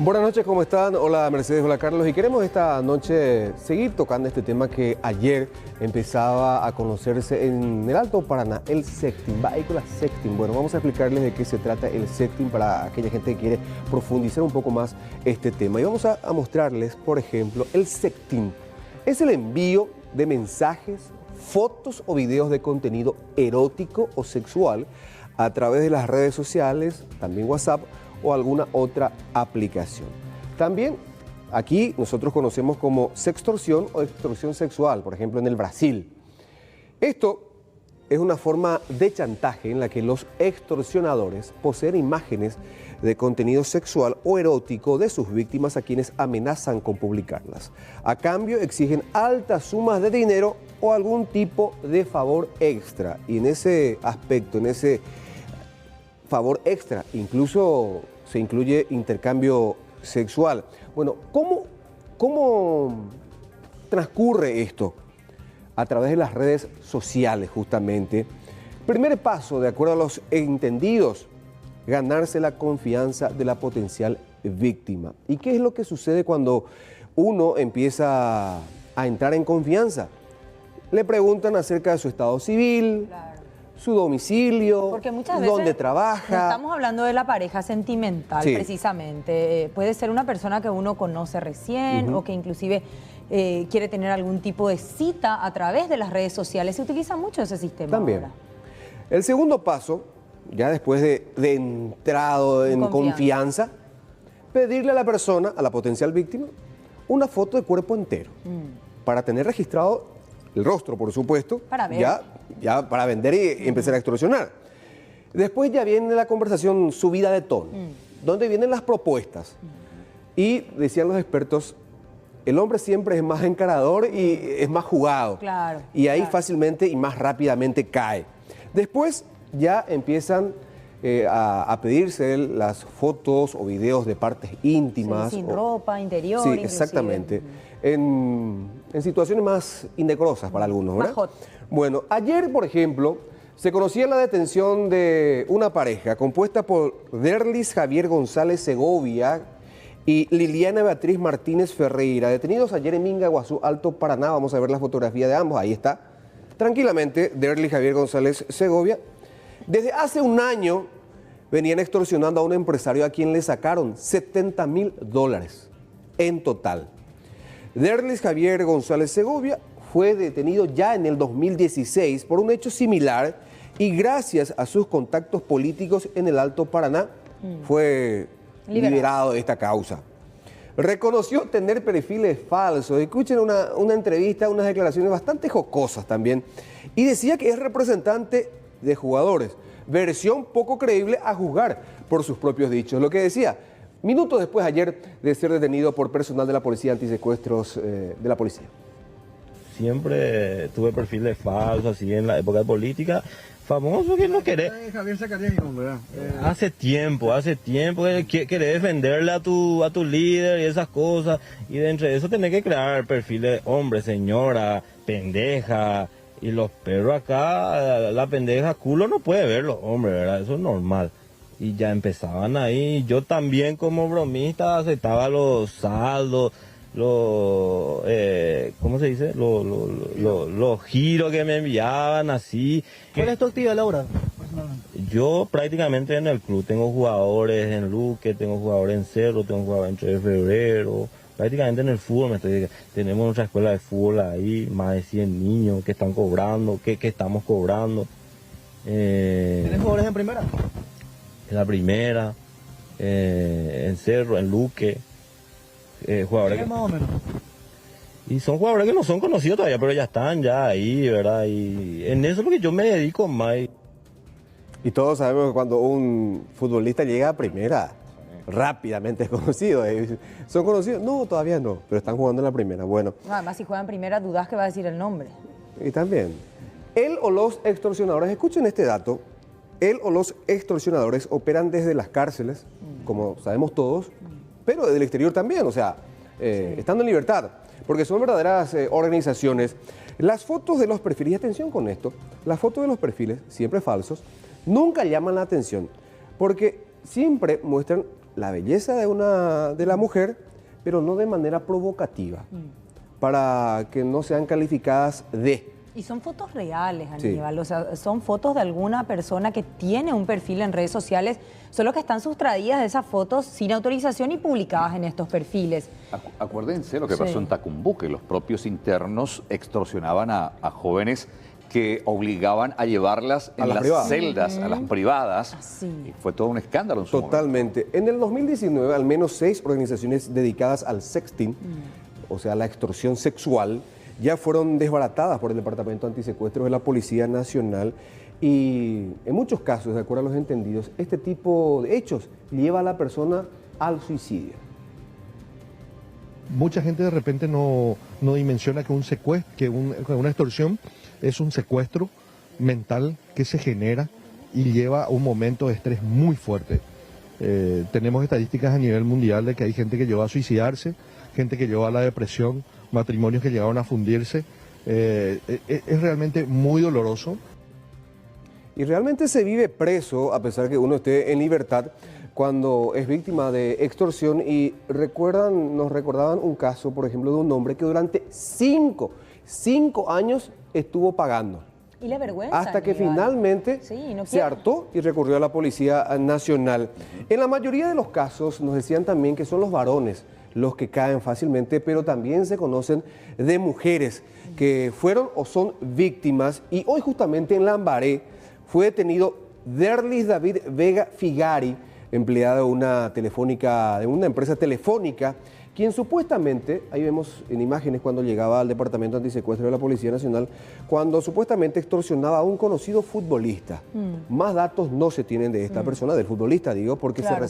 Buenas noches, ¿cómo están? Hola Mercedes, hola Carlos. Y queremos esta noche seguir tocando este tema que ayer empezaba a conocerse en el Alto Paraná, el sexting, vehículos sexting. Bueno, vamos a explicarles de qué se trata el sexting para aquella gente que quiere profundizar un poco más este tema. Y vamos a mostrarles, por ejemplo, el sexting. Es el envío de mensajes, fotos o videos de contenido erótico o sexual a través de las redes sociales, también WhatsApp, o alguna otra aplicación. También aquí nosotros conocemos como sextorsión o extorsión sexual, por ejemplo en el Brasil. Esto es una forma de chantaje en la que los extorsionadores poseen imágenes de contenido sexual o erótico de sus víctimas a quienes amenazan con publicarlas. A cambio exigen altas sumas de dinero o algún tipo de favor extra. Y en ese aspecto, en ese favor extra, incluso se incluye intercambio sexual. Bueno, ¿cómo transcurre esto? A través de las redes sociales, justamente. Primer paso, de acuerdo a los entendidos, ganarse la confianza de la potencial víctima. ¿Y qué es lo que sucede cuando uno empieza a entrar en confianza? Le preguntan acerca de su estado civil, claro, su domicilio, porque muchas veces dónde trabaja. No estamos hablando de la pareja sentimental, sí, precisamente. Puede ser una persona que uno conoce recién o que inclusive quiere tener algún tipo de cita a través de las redes sociales. Se utiliza mucho ese sistema también. Ahora. El segundo paso, ya después de entrado en confianza, pedirle a la persona, a la potencial víctima, una foto de cuerpo entero para tener registrado el rostro, por supuesto, para ver. Ya para vender y empezar a extorsionar. Después ya viene la conversación subida de tono, donde vienen las propuestas. Y decían los expertos, el hombre siempre es más encarador y es más jugado. Claro, y ahí fácilmente y más rápidamente cae. Después ya empiezan a pedirse las fotos o videos de partes íntimas. Sí, sin ropa, interior. Sí, inclusive. Exactamente. En situaciones más indecorosas para algunos, ¿verdad? Más hot. Bueno, ayer, por ejemplo, se conocía la detención de una pareja compuesta por Derlis Javier González Segovia y Liliana Beatriz Martínez Ferreira, detenidos ayer en Mingaguazú, Alto Paraná. Vamos a ver la fotografía de ambos. Ahí está. Tranquilamente, Derlis Javier González Segovia. Desde hace un año venían extorsionando a un empresario a quien le sacaron $70.000 en total. Derlis Javier González Segovia fue detenido ya en el 2016 por un hecho similar y gracias a sus contactos políticos en el Alto Paraná fue liberado de esta causa. Reconoció tener perfiles falsos. Escuchen una entrevista, unas declaraciones bastante jocosas también. Y decía que es representante de jugadores. Versión poco creíble a juzgar por sus propios dichos. Lo que decía, minutos después ayer de ser detenido por personal de la policía antisecuestros de la policía. Siempre tuve perfiles falsos, así en la época de política. Famoso que no querés. Javier Zacarías, ¿verdad? Hace tiempo que querés defenderle a tu líder y esas cosas. Y dentro de eso tenés que crear perfiles hombre, señora, pendeja. Y los perros acá, la pendeja culo no puede ver los hombres, ¿verdad? Eso es normal. Y ya empezaban ahí. Yo también como bromista aceptaba los saldos, ¿cómo se dice? Los giros que me enviaban así. ¿Cuál es tu actividad, Laura? Yo prácticamente en el club tengo jugadores en Luque, tengo jugadores en Cerro, tengo jugadores en 3 de febrero. Prácticamente en el fútbol, tenemos nuestra escuela de fútbol ahí, más de 100 niños que están cobrando, que estamos cobrando. ¿Tienes jugadores en primera? En la primera, en Cerro, en Luque. Jugadores más o menos. Y son jugadores que no son conocidos todavía, pero ya están ya ahí, ¿verdad? Y en eso es lo que yo me dedico más. Y todos sabemos que cuando un futbolista llega a primera, rápidamente es conocido. ¿Son conocidos? No, todavía no, pero están jugando en la primera. Bueno. Además, si juegan primera, dudas que va a decir el nombre. Y también, él o los extorsionadores, escuchen este dato, él o los extorsionadores operan desde las cárceles, como sabemos todos, pero desde el exterior también, o sea, estando en libertad, porque son verdaderas organizaciones. Las fotos de los perfiles, y atención con esto, las fotos de los perfiles, siempre falsos, nunca llaman la atención, porque siempre muestran la belleza de la mujer, pero no de manera provocativa, para que no sean calificadas de. Y son fotos reales, Sí. Aníbal, o sea, son fotos de alguna persona que tiene un perfil en redes sociales, solo que están sustraídas de esas fotos sin autorización y publicadas en estos perfiles. Acuérdense lo que Sí. pasó en Tacumbú, que los propios internos extorsionaban a jóvenes que obligaban a llevarlas A en las las privadas. celdas, a las privadas. Así. Y fue todo un escándalo en su momento. Totalmente. En el 2019, al menos 6 organizaciones dedicadas al sexting, o sea, la extorsión sexual, ya fueron desbaratadas por el Departamento Antisecuestros de la Policía Nacional. Y en muchos casos, de acuerdo a los entendidos, este tipo de hechos lleva a la persona al suicidio. Mucha gente de repente no dimensiona que un secuestro, que una extorsión es un secuestro mental que se genera y lleva a un momento de estrés muy fuerte. Tenemos estadísticas a nivel mundial de que hay gente que llegó a suicidarse, gente que llegó a la depresión, matrimonios que llegaron a fundirse. Es realmente muy doloroso. Y realmente se vive preso, a pesar que uno esté en libertad, cuando es víctima de extorsión. Y nos recordaban un caso, por ejemplo, de un hombre que durante 5 años estuvo pagando. Y la vergüenza, Hasta que Aníbal. finalmente Sí, no se quiere. hartó y recurrió a la Policía Nacional. En la mayoría de los casos nos decían también que son los varones los que caen fácilmente, pero también se conocen de mujeres que fueron o son víctimas. Y hoy justamente en Lambaré fue detenido Derlis David Vega Figari, empleado de una empresa telefónica, quien supuestamente, ahí vemos en imágenes cuando llegaba al Departamento Antisecuestro de la Policía Nacional, cuando supuestamente extorsionaba a un conocido futbolista. Más datos no se tienen de esta persona, del futbolista, digo, porque Claro,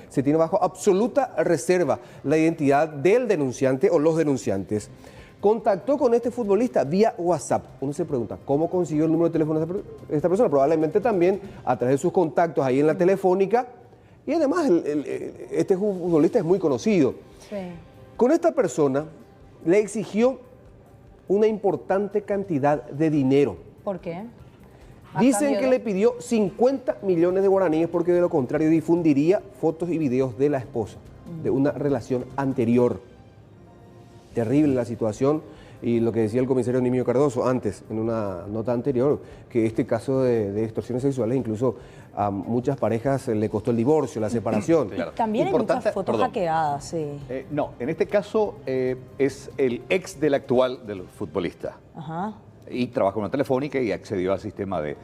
se tiene bajo absoluta reserva la identidad del denunciante o los denunciantes. Contactó con este futbolista vía WhatsApp. Uno se pregunta, ¿cómo consiguió el número de teléfono de esta persona? Probablemente también a través de sus contactos ahí en la telefónica. Y además, este futbolista es muy conocido. Sí. Con esta persona le exigió una importante cantidad de dinero. ¿Por qué? Dicen cambio que de- le pidió 50 millones de guaraníes porque de lo contrario difundiría fotos y videos de la esposa, de una relación anterior. Terrible la situación y lo que decía el comisario Nimio Cardoso antes, en una nota anterior, que este caso de extorsiones sexuales incluso a muchas parejas le costó el divorcio, la separación. Claro. También hay Importante- muchas fotos perdón. hackeadas, sí. No, en este caso es el ex del actual del futbolista. Ajá. Y trabaja en una telefónica y accedió al sistema de...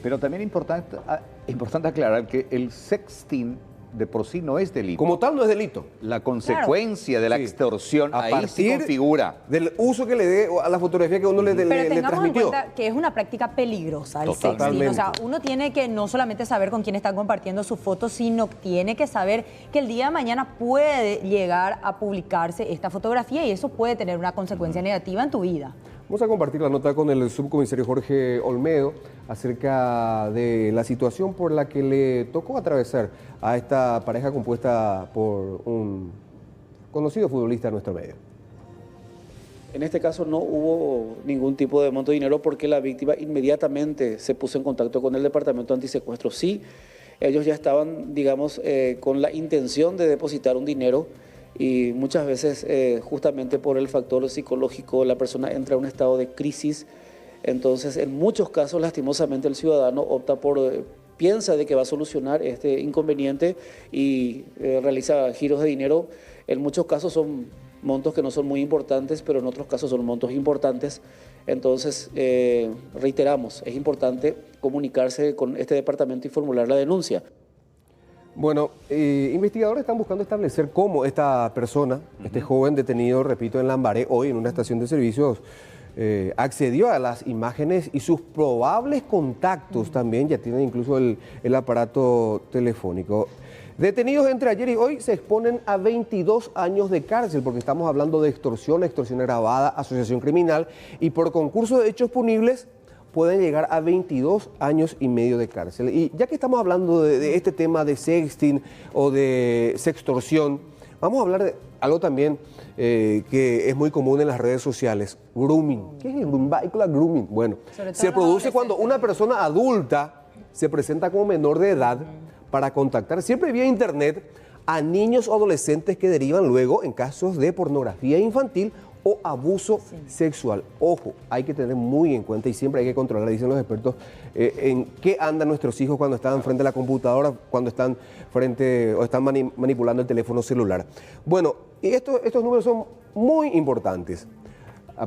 pero también importante aclarar que el sexting de por sí no es delito. Como tal no es delito. La consecuencia de la Sí. extorsión A ahí sí partir configura. del uso que le dé a la fotografía que uno le Pero tengamos en transmitió. cuenta que es una práctica peligrosa el Totalmente. sexting. O sea, uno tiene que no solamente saber con quién está compartiendo sus fotos, sino tiene que saber que el día de mañana puede llegar a publicarse esta fotografía y eso puede tener una consecuencia negativa en tu vida. Vamos a compartir la nota con el subcomisario Jorge Olmedo acerca de la situación por la que le tocó atravesar a esta pareja compuesta por un conocido futbolista de nuestro medio. En este caso no hubo ningún tipo de monto de dinero porque la víctima inmediatamente se puso en contacto con el Departamento Antisecuestro. Sí, ellos ya estaban, digamos, con la intención de depositar un dinero y muchas veces justamente por el factor psicológico la persona entra a un estado de crisis. Entonces, en muchos casos, lastimosamente, el ciudadano opta por, piensa de que va a solucionar este inconveniente y realiza giros de dinero. En muchos casos son montos que no son muy importantes, pero en otros casos son montos importantes. Entonces, reiteramos, es importante comunicarse con este departamento y formular la denuncia. Bueno, investigadores están buscando establecer cómo esta persona, este joven detenido, repito, en Lambaré, hoy en una estación de servicios, accedió a las imágenes y sus probables contactos también, ya tienen incluso el aparato telefónico. Detenidos entre ayer y hoy se exponen a 22 años de cárcel porque estamos hablando de extorsión agravada, asociación criminal y por concurso de hechos punibles pueden llegar a 22 años y medio de cárcel. Y ya que estamos hablando de este tema de sexting o de sextorsión, vamos a hablar de algo también que es muy común en las redes sociales, grooming. ¿Qué es el grooming? Grooming. Bueno, Sobre todo se los produce cuando adolescentes. una persona adulta se presenta como menor de edad para contactar, siempre vía internet, a niños o adolescentes que derivan luego en casos de pornografía infantil o abuso sexual. Ojo, hay que tener muy en cuenta y siempre hay que controlar, dicen los expertos, en qué andan nuestros hijos cuando están frente a la computadora, cuando están frente o están manipulando el teléfono celular. Bueno, y estos números son muy importantes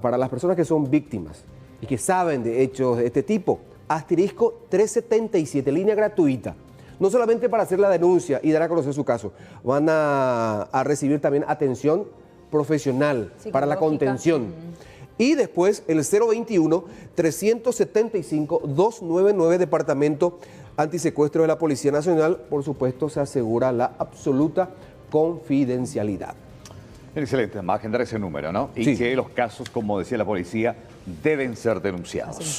para las personas que son víctimas y que saben de hechos de este tipo. Asterisco 377, línea gratuita. No solamente para hacer la denuncia y dar a conocer su caso, van a recibir también atención profesional para la contención. Y después el 021-375-299, Departamento Antisecuestro de la Policía Nacional. Por supuesto, se asegura la absoluta confidencialidad. Excelente, va a agendar ese número, ¿no? Y Sí. que los casos, como decía la policía, deben ser denunciados.